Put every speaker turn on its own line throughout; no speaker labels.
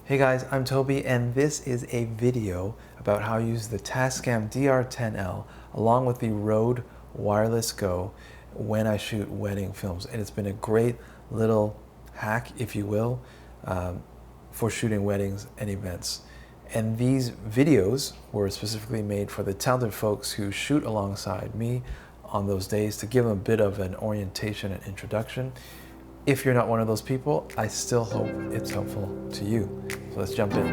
Hey guys, I'm Toby and this is a video about how to use the Tascam DR-10L along with the Rode Wireless Go when I shoot wedding films. And it's been a great little hack, if you will, for shooting weddings and events. And these videos were specifically made for the talented folks who shoot alongside me on those days to give them a bit of an orientation and introduction. If you're not one of those people, I still hope it's helpful to you. So let's jump in.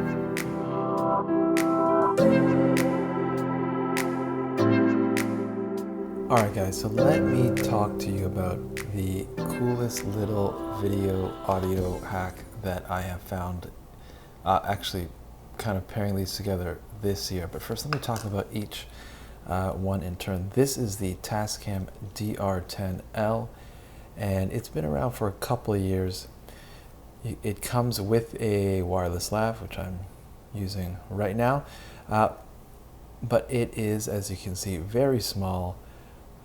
All right guys, so let me talk to you about the coolest little video audio hack that I have found, actually kind of pairing these together this year. But first let me talk about each one in turn. This is the Tascam DR10L. And it's been around for a couple of years. It comes with a wireless lav, which I'm using right now, but it is, as you can see, very small,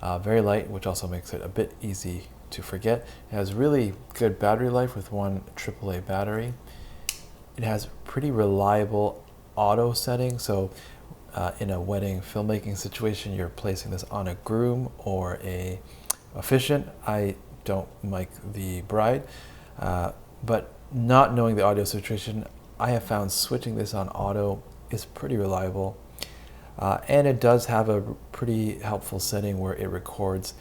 very light, which also makes it a bit easy to forget. It has really good battery life with one AAA battery. It has pretty reliable auto setting, so in a wedding filmmaking situation, you're placing this on a groom or a officiant. I don't mic the bride, but not knowing the audio situation, I have found switching this on auto is pretty reliable, and it does have a pretty helpful setting where it records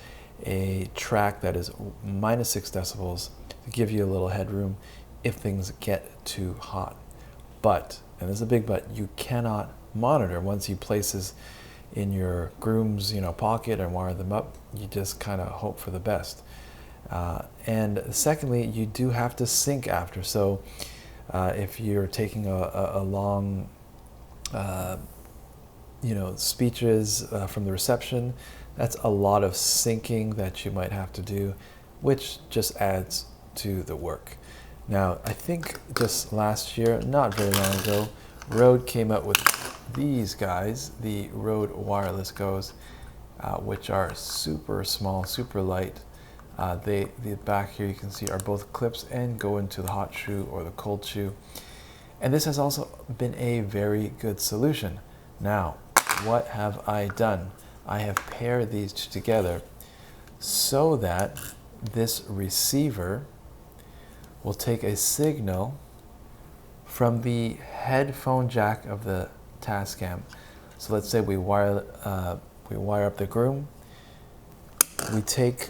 a track that is -6 decibels to give you a little headroom if things get too hot. But, and there's a big but, you cannot monitor once you place this in your groom's pocket and wire them up. You just kind of hope for the best. And secondly, you do have to sync after. So if you're taking a long, speeches from the reception, that's a lot of syncing that you might have to do, which just adds to the work. Now, I think just last year, not very long ago, Rode came out with these guys, the Rode Wireless Goes, which are super small, super light. The back here you can see are both clips and go into the hot shoe or the cold shoe. And this has also been a very good solution. Now, what have I done? I have paired these two together so that this receiver will take a signal from the headphone jack of the Tascam. So let's say we wire up the groom. We take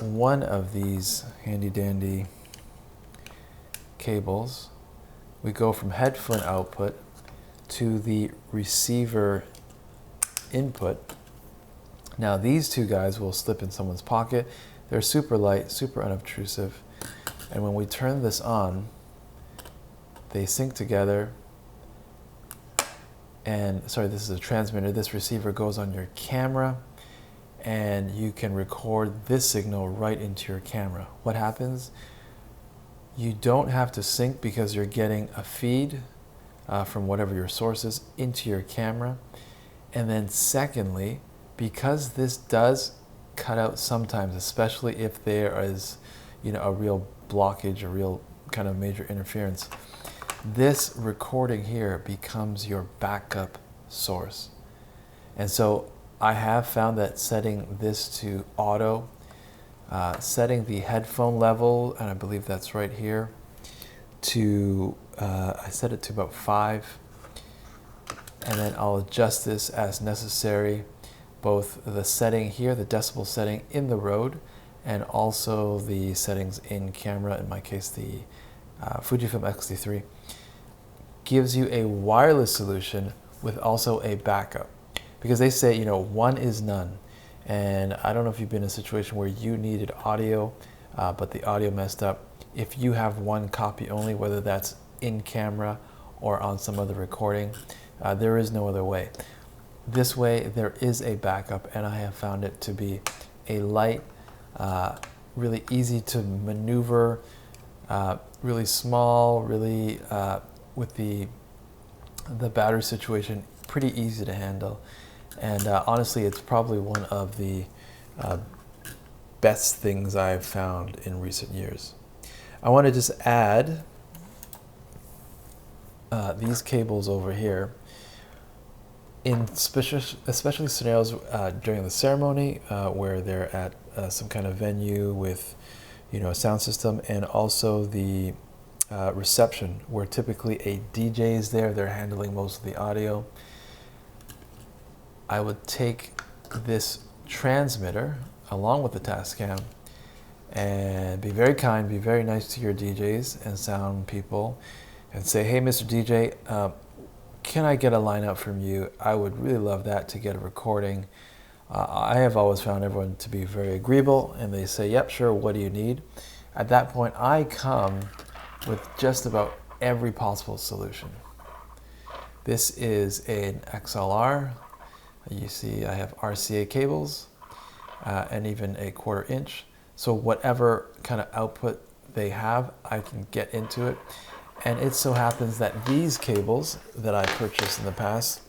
one of these handy dandy cables. We go from headphone output to the receiver input. Now these two guys will slip in someone's pocket. They're super light, super unobtrusive. And when we turn this on, they sync together. And sorry, this is a transmitter. This receiver goes on your camera, and you can record this signal right into your camera. What happens? You don't have to sync because you're getting a feed from whatever your source is into your camera. And then secondly, because this does cut out sometimes, especially if there is a real blockage, a real kind of major interference, this recording here becomes your backup source. And so I have found that setting this to auto, setting the headphone level, and I believe that's right here, to, I set it to about 5, and then I'll adjust this as necessary, both the setting here, the decibel setting in the Rode, and also the settings in camera, in my case the Fujifilm X-T3, gives you a wireless solution with also a backup. Because they say, one is none. And I don't know if you've been in a situation where you needed audio, but the audio messed up. If you have one copy only, whether that's in camera or on some other recording, there is no other way. This way, there is a backup, and I have found it to be a light, really easy to maneuver, really small, really, with the battery situation, pretty easy to handle. And honestly, it's probably one of the best things I've found in recent years. I want to just add these cables over here, in especially scenarios during the ceremony where they're at some kind of venue with, a sound system, and also the reception where typically a DJ is there, they're handling most of the audio. I would take this transmitter along with the Tascam and be very kind, be very nice to your DJs and sound people and say, hey, Mr. DJ, can I get a line out from you? I would really love that, to get a recording. I have always found everyone to be very agreeable, and they say, yep, sure, what do you need? At that point, I come with just about every possible solution. This is an XLR. You see I have RCA cables and even a 1/4 inch. So whatever kind of output they have, I can get into it. And it so happens that these cables that I purchased in the past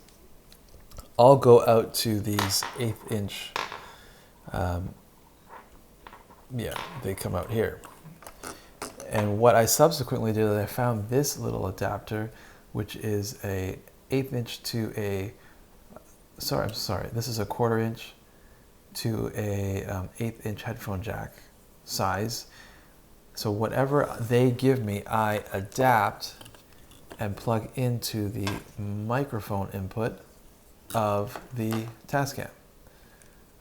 all go out to these 1/8 inch, they come out here. And what I subsequently did is I found this little adapter, which is a 1/8 inch to a, this is a 1/4 inch to a 1/8 inch headphone jack size. So whatever they give me, I adapt and plug into the microphone input of the Tascam.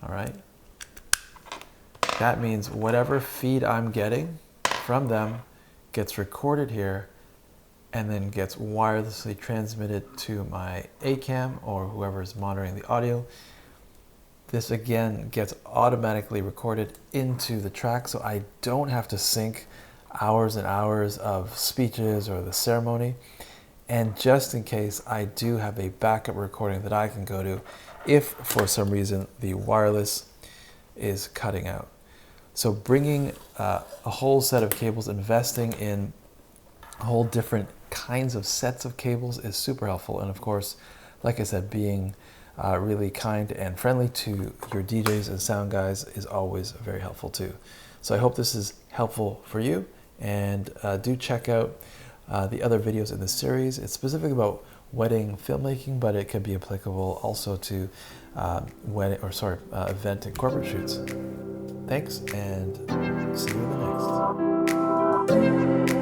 All right. That means whatever feed I'm getting from them gets recorded here and then gets wirelessly transmitted to my ACAM or whoever is monitoring the audio. This again gets automatically recorded into the track, so I don't have to sync hours and hours of speeches or the ceremony. And just in case, I do have a backup recording that I can go to if for some reason the wireless is cutting out. So bringing a whole set of cables, investing in a whole different kinds of sets of cables is super helpful. And of course, like I said, being really kind and friendly to your DJs and sound guys is always very helpful too. So I hope this is helpful for you, and do check out the other videos in this series. It's specifically about wedding filmmaking, but it can be applicable also to event and corporate shoots. Thanks, and see you in the next.